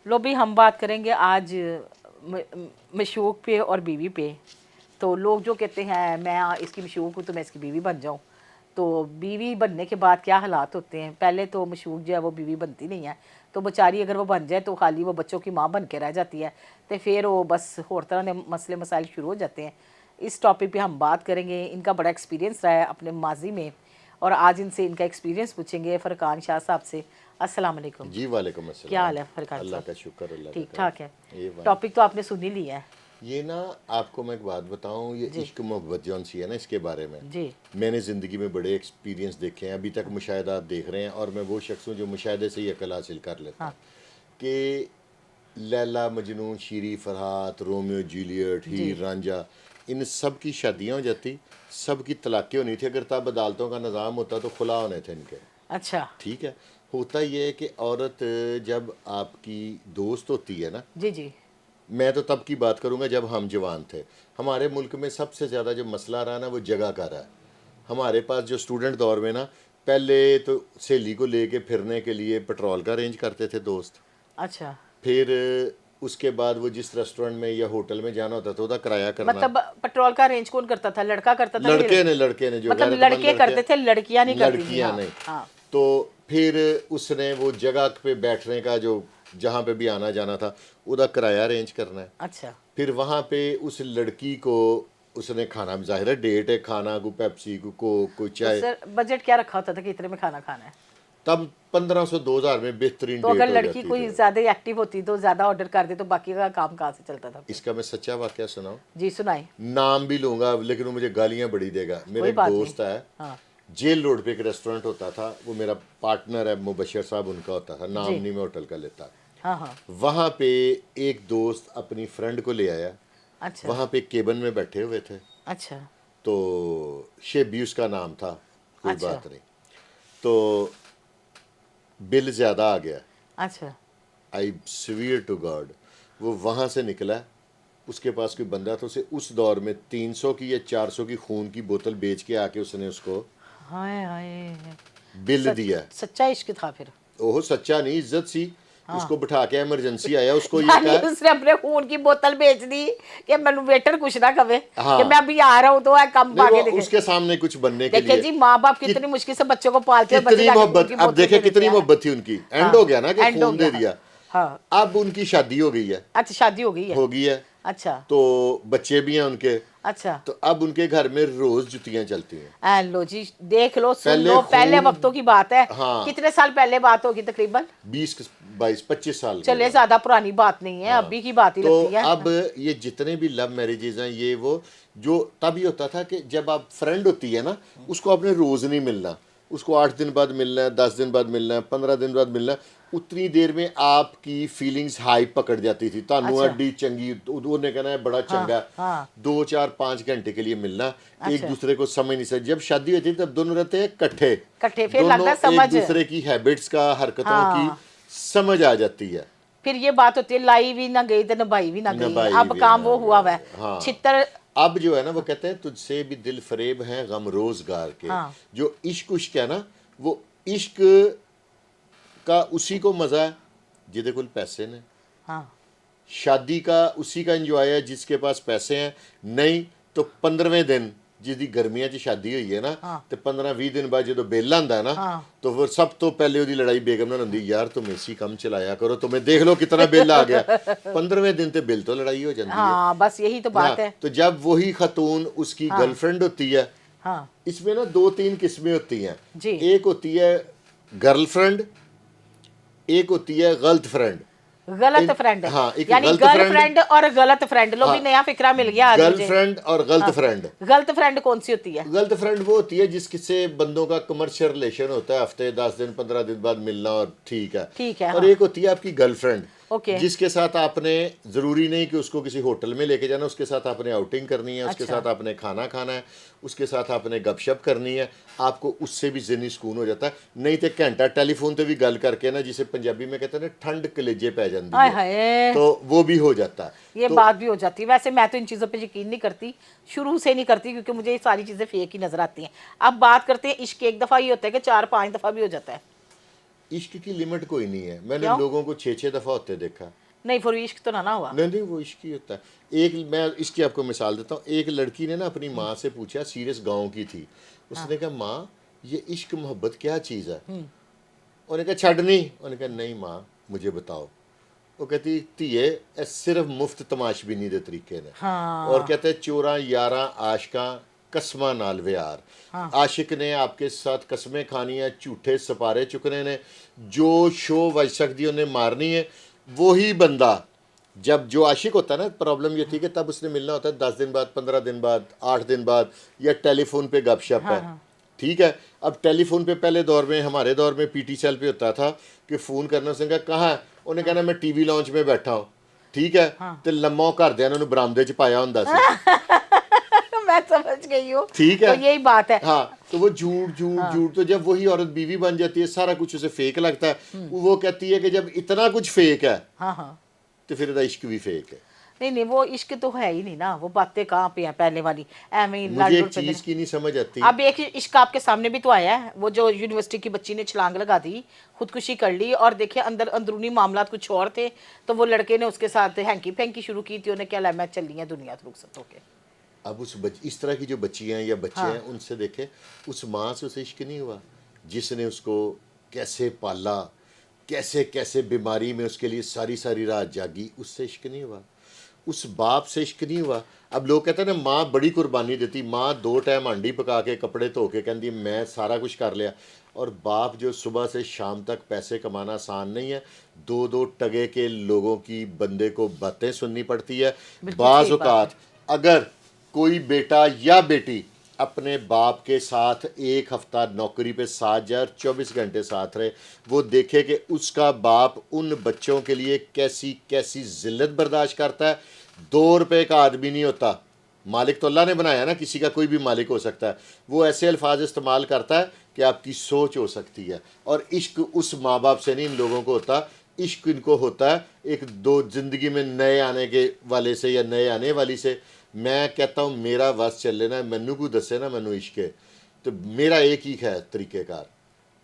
लो भी हम बात करेंगे आज मशूक पे और बीवी पे। तो लोग जो कहते हैं मैं इसकी मशूक हूँ तो मैं इसकी बीवी बन जाऊँ, तो बीवी बनने के बाद क्या हालात होते हैं। पहले तो मशूक जो है वो बीवी बनती नहीं है, तो बेचारी अगर वो बन जाए तो खाली वो बच्चों की माँ बन के रह जाती है, तो फिर वो बस होर तरह के मसले मसाइल शुरू हो जाते हैं। इस टॉपिक पे हम बात करेंगे। इनका बड़ा एक्सपीरियंस रहा है अपने माजी में, और आज इनसे इनका एक्सपीरियंस पूछेंगे फ़रकान शाह साहब से। अस्सलाम वालेकुम। जी वालेकुम क्या अस्सलाम। हाल है फ़रकान अल्लाह साहब? का शुक्र, अल्लाह का ठीक करम। ठाक है। ये बात, टॉपिक तो आपने सुन ही लिया है। ये ना, आपको मैं एक बात बताऊं, ये जी इश्क मोहब्बत जौन सी है ना, इसके बारे में जी। मैंने ज़िंदगी में बड़े एक्सपीरियंस देखे हैं। अभी तक मुशाहिदात देख रहे हैं, और मैं वो शख्स हूँ जो मुशाहिदे से ही अकल हासिल कर लेता हाँ है कि लैला मजनू, शीरी फरहात, रोमियो जूलियट, जी। हीर रांझा, इन सब की शादियाँ हो जाती, सब की तलाक़ें होनी थी। अगर तब अदालतों का निज़ाम होता तो खुला होने थे इनके। अच्छा। ठीक है। होता ये है कि औरत जब आपकी दोस्त होती है ना, जी जी। मैं तो तब की बात करूंगा जब हम जवान थे। हमारे मुल्क में सबसे ज़्यादा जो मसला रहा ना, वो जगह का रहा है। हमारे पास जो स्टूडेंट दौर में ना, पहले तो सहेली को लेके फिरने के लिए पेट्रोल का अरेंज करते थे दोस्त। अच्छा, फिर उसके बाद वो जिस रेस्टोरेंट में या होटल में जाना होता था, उसका किराया करना। मतलब पेट्रोल का अरेंज कौन करता था? लड़का करता था कि लड़के ने जो मतलब गैरतमंद लड़के लड़के, करते थे, लड़कियां नहीं करती थी? लड़कियां हाँ नहीं। हाँ। तो फिर उसने वो जगह पे बैठने का, जो जहाँ पे भी आना जाना था, उसका किराया अरेंज करना है। अच्छा। फिर वहाँ पे उस लड़की को उसने खाना, जाहिर है डेट है, खाना को पेप्सी को कोक को तो चाय। सर बजट क्या रखा होता था कि इतने में खाना खाना है? तब 1500 2000 में बेहतरीन तो अगर डेट हो लड़की जाती कोई थी। ज़्यादा एक्टिव होती तो ज़्यादा ऑर्डर कर दे, तो बाकी का काम कहाँ से चलता था फिर? इसका मैं सच्चा वाकया सुनाऊं, जी सुनाई। नाम भी लूंगा लेकिन वो मुझे गालियां बड़ी देगा। मेरा कोई एक बात नहीं। दोस्त है, हाँ। जेल रोड पे एक रेस्टोरेंट होता था, वो मेरा पार्टनर है, मुबशर साहब उनका होता था, नाम जी। नहीं मैं होटल का लेता। हाँ हाँ। वहाँ पे एक दोस्त अपनी फ्रेंड को ले आया। अच्छा वहाँ पे केबिन में बैठे हुए थे, अच्छा तो शेबी उसका नाम था, कोई अच्छा बात नहीं। तो बिल ज़्यादा आ गया। अच्छा। आई स्वीयर टू गॉड, वो वहाँ से निकला। उसके पास कोई बंदा था, उसे उस दौर में 300 की या 400 की खून की बोतल बेच के आके उसने उसको हाय हाय। बिल सच, दिया। सच्चा इश्क था फिर? ओह सच्चा नहीं, इज्जत सी। हाँ। उसको बिठा के इमरजेंसी आया, उसको ये यानी कहा। उसने अपने खून की बोतल बेच दी कि मैनू वेटर कुछ ना कहे कि मैं हाँ, अभी आ रहा हूँ, तो है कम नहीं वो पाके देखे। उसके सामने कुछ बनने के देखे लिए। जी, माँ बाप कि, कितनी मुश्किल से बच्चों को पालते हैं, और बच्चे कितनी जाके खून मोहब्बत, की अब बोतल देखे दे देते कितनी हैं। मोहब्बत थी उनकी। एंड हो हाँ। गया ना कि एंड हो खून गया। दे हाँ दिया। हाँ। अब उनकी शादी हो गई है, अच्छा, शादी हो गई है? हो गई है। अच्छा तो बच्चे भी हैं उनके। अच्छा। तो अब उनके घर में रोज जुतियां चलती हैं। लो जी, देख लो, सुन पहले लो, पहले खून, वक्तों की बात है। हाँ, कितने साल पहले बात होगी तकरीबन? 20 22 25 साल की चले, बात। ज्यादा पुरानी बात नहीं है, हाँ। अभी की बात ही तो लगती है। अब ये जितने भी लव मैरिजेज हैं, ये वो जो तब ये होता था कि जब आप फ्रेंड होती है ना, उसको आपने रोज़ नहीं मिलना, उसको 8 दिन बाद मिलना है, 10 दिन बाद मिलना है, 15 दिन बाद मिलना है। उतनी देर में आपकी फीलिंग्स हाई पकड़ जाती थी। तानू अच्छा। अड्डी चंगी, उन्होंने कहना है बड़ा हाँ चंगा। हाँ। 2 4 5 घंटे के लिए मिलना, एक अच्छा। दूसरे को समझ नहीं सकते। जब शादी होती है तब दोनों रहते हैं इकट्ठे, इकट्ठे, फिर दोनों लगता एक समझ। दूसरे की हैबिट्स का, हरकतों की हाँ। समझ आ जाती है। फिर ये बात होती है, लाई भी ना गई तो नभाई भी ना गई, नबाई अब भी काम ना वो हुआ हुआ है। गए, हाँ। छितर। अब जो है ना, वो कहते हैं तुझसे भी दिल फरेब हैं गम रोजगार के। हाँ जो इश्क उश्क है ना, वो इश्क का उसी को मजा है जिदे कोल पैसे ने। हाँ। शादी का उसी का इंजॉय है जिसके पास पैसे हैं। नहीं तो 15वें दिन, जिसकी गर्मियां 'ਚ शादी हुई है ना, हाँ तो 15 20 दिन बाद जो बिल आंदा है ना, हाँ। तो फिर सब तो पहले ਉਹਦੀ लड़ाई बेगम ਨਾਲ ਹੁੰਦੀ, यार तुम एसी कम चलाया करो, तुम्हें देख लो कितना बिल आ गया। 15वें दिन तो बिल तो लड़ाई हो जाती है हाँ, बस यही तो ना। बात है। तो जब वही खतून उसकी हाँ गर्लफ्रेंड होती है, हाँ। इसमें ना 2 3 किस्में होती हैं। जी। एक होती है गर्लफ्रेंड, एक होती है गलत फ्रेंड। गलत फ्रेंड? हाँ, एक यानी गलत फ्रेंड। गर्लफ्रेंड और गलत फ्रेंड। लो भी, हाँ, नया फिक्रा मिल गया आज मुझे। गर्लफ्रेंड और गलत हाँ। फ्रेंड। गलत फ्रेंड कौन सी होती है? गलत फ्रेंड वो होती है जिससे बंदों का कमर्शियल रिलेशन होता है, हफ्ते 10 दिन 15 दिन बाद मिलना, और ठीक है। ठीक है। और हाँ। एक होती है आपकी गर्लफ्रेंड, ओके। जिसके साथ आपने, ज़रूरी नहीं कि उसको किसी होटल में लेके जाना, उसके साथ आपने आउटिंग करनी है, उसके अच्छा। साथ आपने खाना खाना है, उसके साथ आपने गपशप करनी है। आपको उससे भी ज़हनी सुकून हो जाता है। नहीं तो घंटा टेलीफोन पे भी गल करके ना, जिसे पंजाबी में कहते हैं ना, ठंड कलेजे पै जाती हाय है, हाय। तो वो भी हो जाता है। ये तो बात भी हो जाती है। वैसे मैं तो इन चीज़ों पे यकीन नहीं करती, शुरू से नहीं करती, क्योंकि मुझे ये सारी चीज़ें फेक ही नज़र आती हैं। अब बात करते हैं इश्क। एक दफ़ा ये होता है कि 4 5 दफ़ा भी हो जाता है? इश्क की लिमिट कोई नहीं है। मैंने क्यों? लोगों को 6-6 दफ़ा होते देखा। नहीं, फिर इश्क तो ना हुआ। नहीं नहीं, वो इश्क ही होता है। एक मैं इसकी आपको मिसाल देता हूँ। एक लड़की ने ना अपनी माँ से पूछा, सीरियस गांव की थी। उसने कहा माँ, ये इश्क मोहब्बत क्या चीज़ है? उन्होंने कहा छड़नी। उन्होंने कहा नहीं माँ, मुझे बताओ। वो कहती धीए, ਇਹ सिर्फ मुफ्त तमाशबीनी ਦੇ तरीके ने। और हाँ कहते चोरा यारा आशका कस्मा नाल व्यार। आशिक ने आपके साथ कस्में खानी है, झूठे सपारे चुकने ने, जो शो वज सकती उन्हें मारनी है। वही बंदा जब जो आशिक होता है ना, प्रॉब्लम ये थी कि तब उसने मिलना होता है 10 दिन बाद, 15 दिन बाद, 8 दिन बाद, या टेलीफोन पे गपशप है। ठीक है। अब टेलीफोन पे पहले दौर में, हमारे दौर में पीटी सेल पे होता था कि फ़ोन करना, उसने कहा कहाँ है? उन्हें कहना मैं टीवी लॉन्च में बैठा हूँ। ठीक है। तो लम्मा घरदिਆਂ ने बरामदे च पाया ਹੁੰਦਾ ਸੀ। मैं समझ गई हूँ। ठीक तो है। यही बात है। हाँ, तो वो झूठ झूठ झूठ, तो जब वही औरत बीवी बन जाती है, सारा कुछ उसे फेक लगता है। वो कहती है कि जब इतना कुछ फेक है हाँ हाँ। तो फिर ਇਹਦਾ इश्क भी फेक है। नहीं नहीं, वो इश्क तो है ही नहीं ना। वो बातें कहाँ पे हैं पहले वाली, एवं ही मुझे एक पे चीज़ की नहीं समझ आती। अब एक इश्क आपके सामने भी तो आया है, वो जो यूनिवर्सिटी की बच्ची ने छलांग लगा दी, खुदकुशी कर ली, और देखिए अंदर अंदरूनी मामला कुछ और थे, तो वो लड़के ने उसके साथ हैंकी फैंकी शुरू की थी। उन्हें क्या लगा मैं चल रही है दुनिया रुखसत होके। अब इस तरह की जो बच्चियां या बच्चे हैं, उनसे देखें, उस माँ से उसे इश्क नहीं हुआ जिसने उसको कैसे पाला, कैसे कैसे बीमारी में उसके लिए सारी सारी रात जागी, उससे इश्क नहीं हुआ। उस बाप से इश्क नहीं हुआ। अब लोग कहते हैं ना, माँ बड़ी कुर्बानी देती, माँ 2 टाइम हांडी पका के कपड़े धो के कहती मैं सारा कुछ कर लिया। और बाप जो सुबह से शाम तक पैसे कमाना आसान नहीं है, 2-2 टगे के लोगों की बंदे को बातें सुननी पड़ती है। बिल्कुल बाज़ सही बात है। औक़ात अगर कोई बेटा या बेटी अपने बाप के साथ एक हफ्ता नौकरी पे साथ जाए और 24 घंटे साथ रहे, वो देखे कि उसका बाप उन बच्चों के लिए कैसी कैसी जिल्लत बर्दाश्त करता है। 2 रुपए का आदमी नहीं होता। मालिक तो अल्लाह ने बनाया ना, किसी का कोई भी मालिक हो सकता है। वो ऐसे अल्फाज इस्तेमाल करता है कि आपकी सोच हो सकती है। और इश्क उस माँ बाप से नहीं इन लोगों को होता। इश्क इनको होता है एक दो ज़िंदगी में नए आने के वाले से या नए आने वाली से। मैं कहता हूँ मेरा बस चले ना, मैनू कोई दसे ना मैनू इश्क है, तो मेरा एक ही है तरीक़ेकार,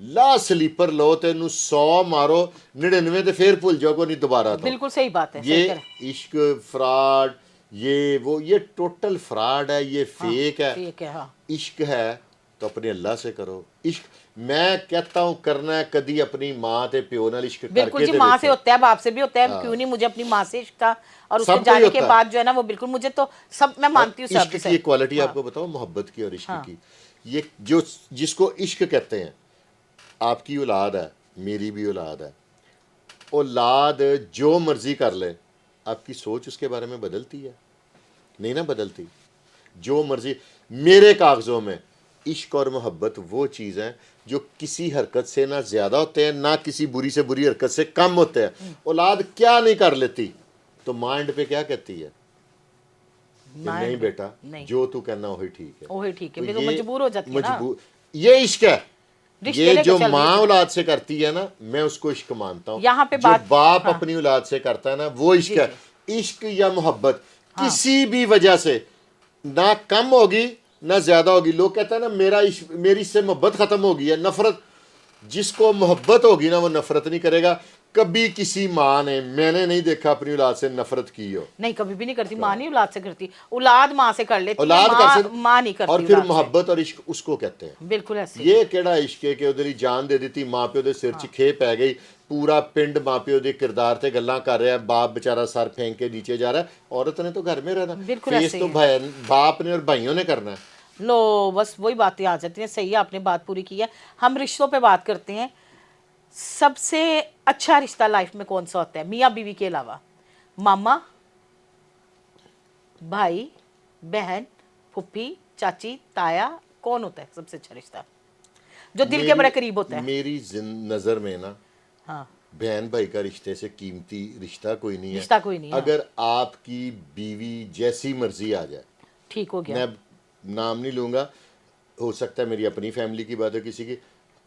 ला स्लीपर लो तो इनू 100 मारो, 99 तो फिर भूल जाओ, को नहीं दोबारा। तो बिल्कुल सही बात है। ये इश्क फ्रॉड, ये वो, ये टोटल फ्रॉड है, ये फेक है। ठीक है। हाँ, इश्क है तो अपने अल्लाह से करो। इश्क मैं कहता हूँ करना है, कदी अपनी माँ ते प्यो नाल इश्क बिल्कुल करके जी, माँ से होता है, बाप से भी होता है। क्यों नहीं, मुझे अपनी माँ से इश्क था, और उसके सबको ही जाने के होता है। बाद जो है ना, वो बिल्कुल मुझे तो सब, मैं मानती हूँ सब इश्क की एक क्वालिटी आपको बताओ, मोहब्बत की और इश्क की। ये जो जिसको इश्क कहते हैं, आपकी औलाद है, मेरी भी औलाद है, औलाद जो मर्जी कर ले, आपकी सोच उसके बारे में बदलती है? नहीं ना बदलती। जो मर्जी, मेरे कागज़ों में इश्क और मोहब्बत वो चीज़ है जो किसी हरकत से ना ज़्यादा होते हैं, ना किसी बुरी से बुरी हरकत से कम होते हैं। औलाद क्या नहीं कर लेती, तो माइंड पे क्या कहती है कि नहीं बेटा, नहीं, जो तू कहना वही ठीक है। वही ठीक है। तो बिल्कुल ये मजबूर हो जाती है ना। मजबूर, ये इश्क है। रिश्ते ये लेके जो चल रही माँ है। औलाद से करती है ना, मैं उसको इश्क मानता हूँ। यहाँ पे जो बात, बाप अपनी औलाद से करता है ना, वो इश्क जी है। जी, इश्क या मोहब्बत किसी भी वजह से ना कम होगी ना ज्यादा होगी। लोग कहते हैं ना मेरी इससे मोहब्बत खत्म हो गई है, नफरत। जिसको मोहब्बत होगी ना, वो नफरत नहीं करेगा। कभी किसी माँ ने, मैंने नहीं देखा अपनी औलाद से नफरत की हो। नहीं, कभी भी नहीं करती। माँ नहीं औलाद से करती, औलाद माँ से कर लेती है, औलाद कर माँ सकती, माँ नहीं करती और फिर औलाद से। मोहब्बत और इश्क उसको कहते हैं। बिल्कुल ऐसे। ये केड़ा इश्क है कि ਉਹਦੇ जान दे दी माँ प्यो के सिर च खे पै गई, पूरा पिंड माँ प्यो के किरदार से गल्लां कर रहा है, बाप बेचारा सर फेंक के नीचे जा रहा है। औरत ने तो घर में रहना, बिल्कुल फेस ऐसे तो ही बाप ने और भाइयों ने करना है। लो, बस वही बातें आ जाती हैं। सही है, आपने बात पूरी की है। हम रिश्तों पे बात करते हैं। सबसे अच्छा रिश्ता लाइफ में कौन सा होता है मियाँ बीवी के अलावा? मामा, भाई, बहन, फुप्पी, चाची, ताया, कौन होता है सबसे अच्छा रिश्ता जो दिल के बड़े करीब होता है? मेरी नज़र में ना, हाँ, बहन भाई का रिश्ते से कीमती रिश्ता कोई नहीं है। रिश्ता कोई नहीं है। अगर आपकी बीवी जैसी मर्जी आ जाए, ठीक हो गया। मैं नाम नहीं लूँगा, हो सकता है मेरी अपनी फैमिली की बात हो, किसी की,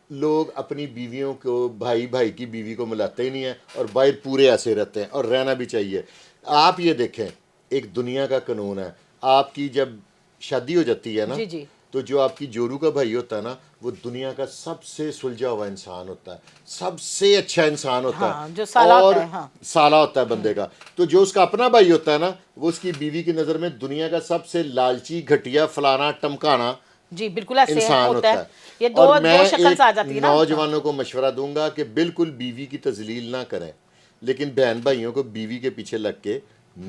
लोग अपनी बीवियों को, भाई भाई की बीवी को मिलाते ही नहीं है, और बाहर पूरे ऐसे रहते हैं, और रहना भी चाहिए। आप ये देखें, एक दुनिया का कानून है, आपकी जब शादी हो जाती है ना, जी जी, तो जो आपकी जोरू का भाई होता है ना, वो दुनिया का सबसे सुलझा हुआ इंसान होता है, सबसे अच्छा इंसान होता हाँ, है, जो साला होता और है, हाँ। साला होता है बंदे का। तो जो उसका अपना भाई होता है ना, वो उसकी बीवी की नज़र में दुनिया का सबसे लालची, घटिया, फलाना टमकाना जी, बिल्कुल ऐसे इंसान होता होता है। है। ये और दो दो मैं शक्ल एक आ जाती है ना। हाँ। नौजवानों को मशवरा दूंगा कि बिल्कुल बीवी की तजलील ना करें, लेकिन बहन भाइयों को बीवी के पीछे लग के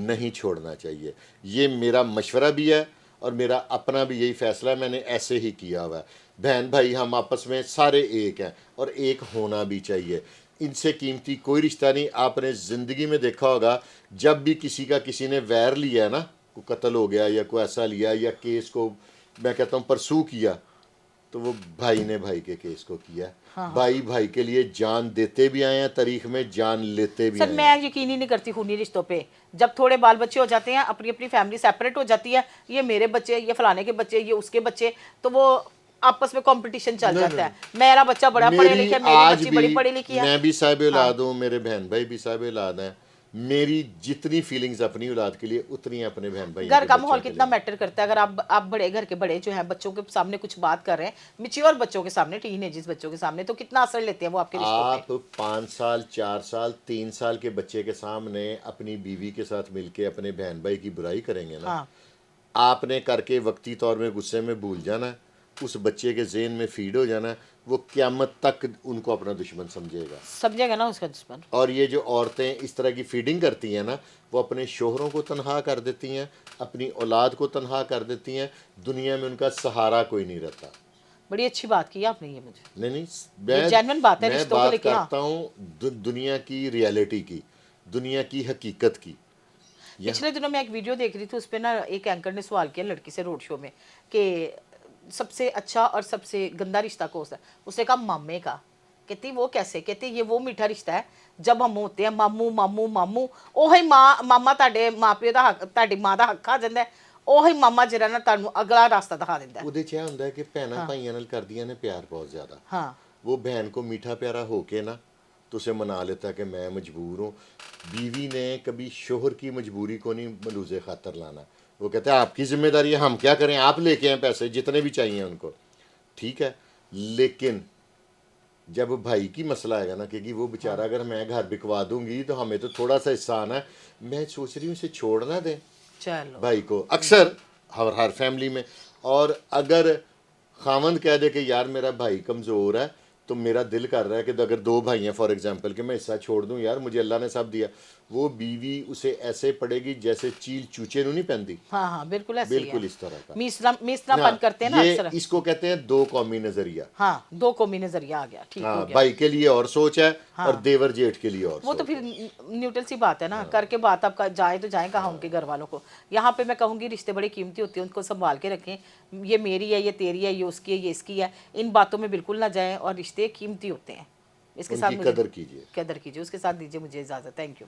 नहीं छोड़ना चाहिए। ये मेरा मशवरा भी है और मेरा अपना भी यही फैसला है, मैंने ऐसे ही किया हुआ है। बहन भाई हम आपस में सारे एक हैं और एक होना भी चाहिए। इनसे कीमती कोई रिश्ता नहीं। आपने ज़िंदगी में देखा होगा, जब भी किसी का किसी ने वैर लिया ना, कोई कत्ल हो गया या कोई ऐसा लिया या केस को मैं कहता हूँ परसू किया, तो वो भाई ने भाई के केस को किया। हाँ, हाँ। भाई भाई के लिए जान देते भी आए हैं, तारीख में जान लेते भी सर, आए मैं हैं। यकीन ही नहीं करती खूनी रिश्तों पे। जब थोड़े बाल बच्चे हो जाते हैं, अपनी अपनी फैमिली सेपरेट हो जाती है, ये मेरे बच्चे, ये फलाने के बच्चे, ये उसके बच्चे, तो वो आपस में कंपटीशन चल नहीं जाता नहीं, है। मेरा बच्चा बड़ा पढ़े मेरी लिखे है, मेरी आज बच्ची भी, बड़ी पढ़ी लिखी है। मैं भी साहिब हाँ। औलाद हूँ, मेरे बहन भाई भी साहिब औलाद हैं। मेरी जितनी फीलिंग्स अपनी औलाद के लिए, उतनी अपने बहन भाइयों घर के का बच्चों माहौल के कितना लिए। मैटर करता है। अगर आप बड़े घर के बड़े जो हैं बच्चों के सामने कुछ बात कर रहे हैं, मिच्योर बच्चों के सामने, टीनेजर्स बच्चों के सामने, तो कितना असर लेते हैं वो आपके रिश्तों पे। आप 5 साल, 4 साल, 3 साल के बच्चे के सामने अपनी बीवी के साथ मिलके अपने बहन भाई की बुराई करेंगे ना, हाँ, आपने करके वक्ती तौर में गुस्से में भूल जाना है, उस बच्चे के जेहन में फीड हो जाना है, वो क़यामत तक उनको अपना दुश्मन समझेगा। समझेगा ना उसका दुश्मन। और ये जो औरतें इस तरह की फीडिंग करती हैं ना, वो अपने शोहरों को तनहा कर देती हैं, अपनी औलाद को तनहा कर देती हैं, दुनिया में उनका सहारा कोई नहीं रहता। बड़ी अच्छी बात की आपने ये मुझे। नहीं नहीं, ये जेन्युइन बात है मैं रिश्तों को बात लेके। हाँ। करता हूँ दुनिया की रियलिटी की, दुनिया की हकीकत की। यहाँ पिछले दिनों मैं एक वीडियो देख रही थी, उस पे ना एक एंकर ने सवाल किया लड़की से रोड शो में कि सबसे अच्छा और सबसे गंदा रिश्ता कौन सा है। उसने कहा मामे का। कहती वो कैसे। कहती ये वो मीठा रिश्ता है जब हम होते हैं मामू मामू मामू, ਉਹੀ ਮਾਮਾ ਤੁਹਾਡੇ ਮਾਪਿਓ ਦਾ ਹੱਕ, ਤੁਹਾਡੀ ਮਾਂ ਦਾ ਹੱਕ ਖਾ ਜਾਂਦਾ ਹੈ। ਉਹੀ ਮਾਮਾ ਜਿਹੜਾ ਨਾ ਤੁਹਾਨੂੰ ਅਗਲਾ ਰਾਸਤਾ ਦਿਖਾ ਦਿੰਦਾ ਹੈ। ਉਹਦੇ 'ਚ ਇਹ ਹੁੰਦਾ ਹੈ ਕਿ ਭੈਣਾਂ ਭਾਈਆਂ ਨਾਲ ਕਰਦੀਆਂ ਨੇ ਪਿਆਰ बहुत ज़्यादा। हाँ। वो बहन को मीठा प्यारा होके ना तो उसे मना लेता कि मैं मजबूर हूँ। बीवी ने कभी शोहर की मजबूरी को नहीं मलूज़े खातर लाना। वो कहता है आपकी जिम्मेदारी है, हम क्या करें, आप लेके आए पैसे जितने भी चाहिए उनको, ठीक है। लेकिन जब भाई की मसला आएगा ना, क्योंकि वो बेचारा अगर मैं घर बिकवा दूंगी तो हमें तो थोड़ा सा हिस्सा आना है, मैं सोच रही हूँ इसे छोड़ ना दें चलो। भाई को, अक्सर हर फैमिली में। और अगर खामंद कह दे कि यार मेरा भाई कमज़ोर है, तो मेरा दिल कर रहा है कि अगर 2 भाई हैं फॉर एग्जांपल, कि मैं हिस्सा छोड़ दूं, यार मुझे अल्लाह ने सब दिया, वो बीवी उसे ऐसे पड़ेगी जैसे चील चूचे नहीं पहनती, हाँ हाँ, बिल्कुल ऐसे ही है। बिल्कुल इस तरह का। मीसनापन करते हैं ना ये अक्सर। इसको कहते हैं 2 कौमी नज़रिया। हाँ, दो कौमी नजरिया आ गया, ठीक हो हाँ, गया। भाई के लिए और सोच है हाँ। और देवर जेठ के लिए और वो तो सोच फिर है। न्यूट्रल सी बात है ना। करके बात आपका जाए तो जाए कहाँ उनके घर वालों को। यहाँ पे मैं कहूँगी रिश्ते बड़े कीमती होते हैं, उनको संभाल के रखें। ये मेरी है, ये तेरी है, ये उसकी है, ये इसकी है, इन बातों में बिल्कुल ना जाएं। और रिश्ते कीमती होते हैं। इसके साथ उनकी मुझे कदर कीजिए। कदर कीजिए। उसके साथ दीजिए मुझे इजाज़त। Thank you.